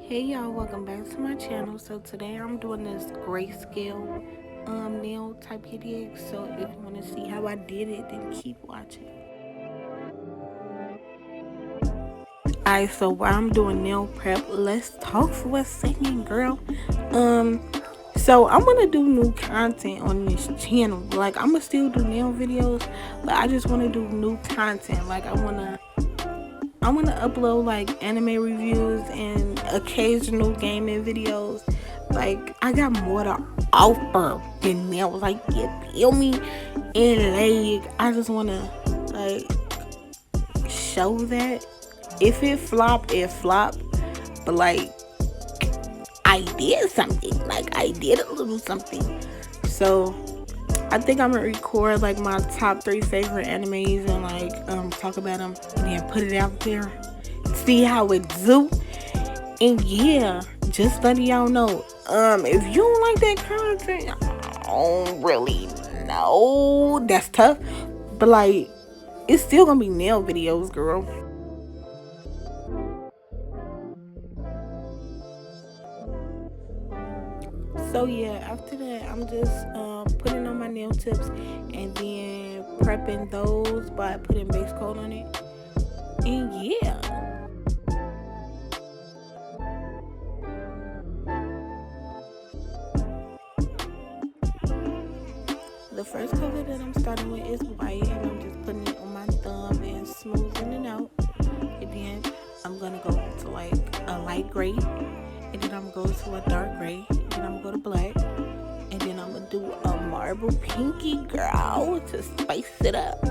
Hey y'all, welcome back to my channel. So today I'm doing this grayscale nail type video. So if you want to see how I did it, then keep watching. Alright, so while I'm doing nail prep, let's talk for a second, girl. So I'm gonna do new content on this channel. Like, I'm gonna still do nail videos, but I just want to do new content. Like, I wanna upload like anime reviews and occasional gaming videos. Like, I got more to offer than nails. Like, you feel me? And like, I just wanna like show that. If it flopped, it flopped. But like, I did something. Like, I did a little something. So I think I'm gonna record like my top 3 favorite animes and like talk about them and then put it out there. See how it do. And yeah, just letting y'all know. If you don't like that content, I don't really know. That's tough. But like, it's still gonna be nail videos, girl. So yeah, after that, I'm just putting on my nail tips and then prepping those by putting base coat on it. And yeah. The first color that I'm starting with is white, and I'm just putting it on my thumb and smoothing it out. And then I'm gonna go to like a light gray, and then I'm gonna go to a dark gray, and then I'm gonna go to black, and then I'm gonna do a marble pinky, girl, to spice it up.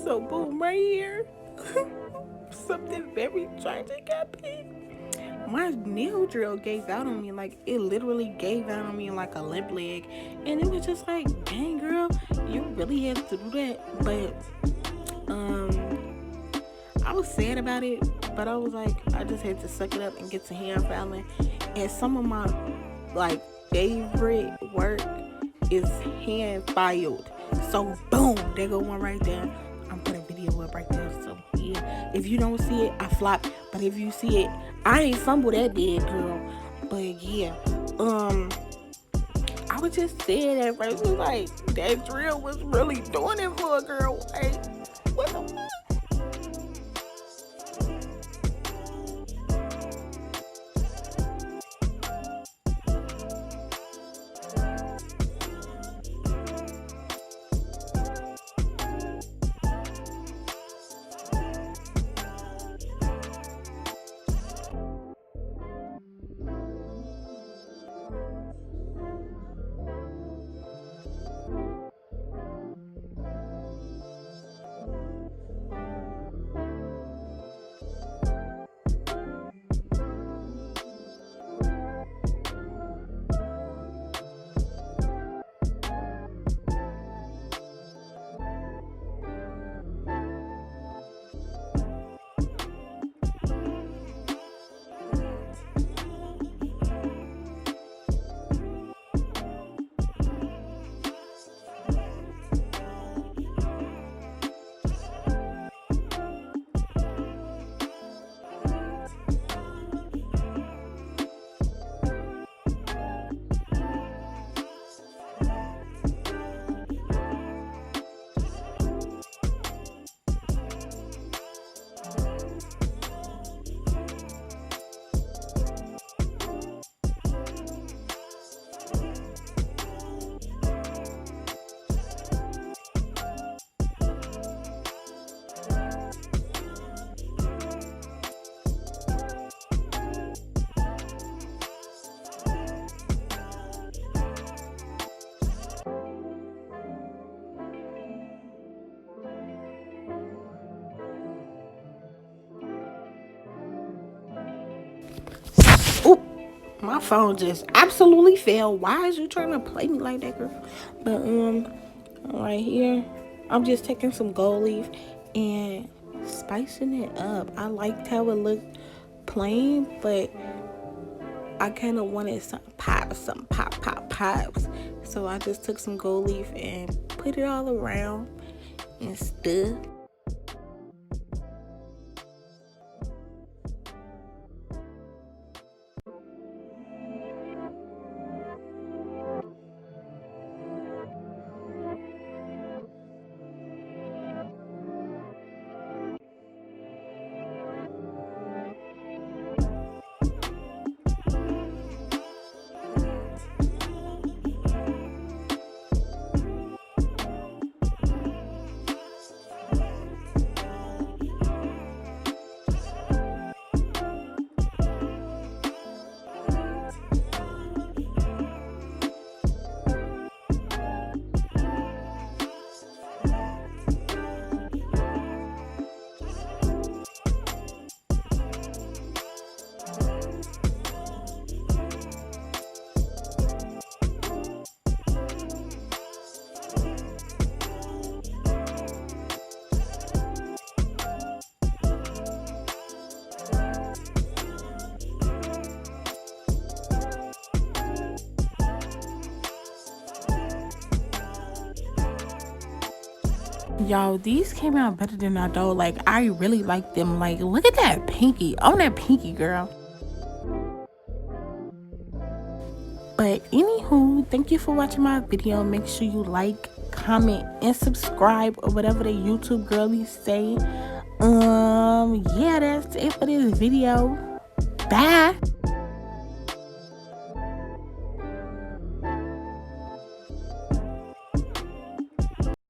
So boom, right here, something very tragic happened. My nail drill gave out on me. Like, it literally gave out on me like a limp leg. And it was just like, dang girl, you really had to do that. But I was sad about it, but I was like, I just had to suck it up and get to hair filing. And some of my like favorite work is hand filed. So boom, there go one right there. I'm putting a video up right there. So yeah, if you don't see it, I flop. But if you see it, I ain't fumble that dead girl. But yeah, I was just saying at first, it was like that drill was really doing it for a girl. Like, what the fuck? Oop, my phone just absolutely fell. Why is you trying to play me like that, girl? But right here, I'm just taking some gold leaf and spicing it up. I liked how it looked plain, but I kind of wanted some pops. So I just took some gold leaf and put it all around and stuff. Y'all, these came out better than I thought. Like, I really like them. Like, look at that pinky. On that pinky, girl. But anywho, thank you for watching my video. Make sure you like, comment, and subscribe, or whatever the YouTube girlies say. Yeah, that's it for this video. Bye.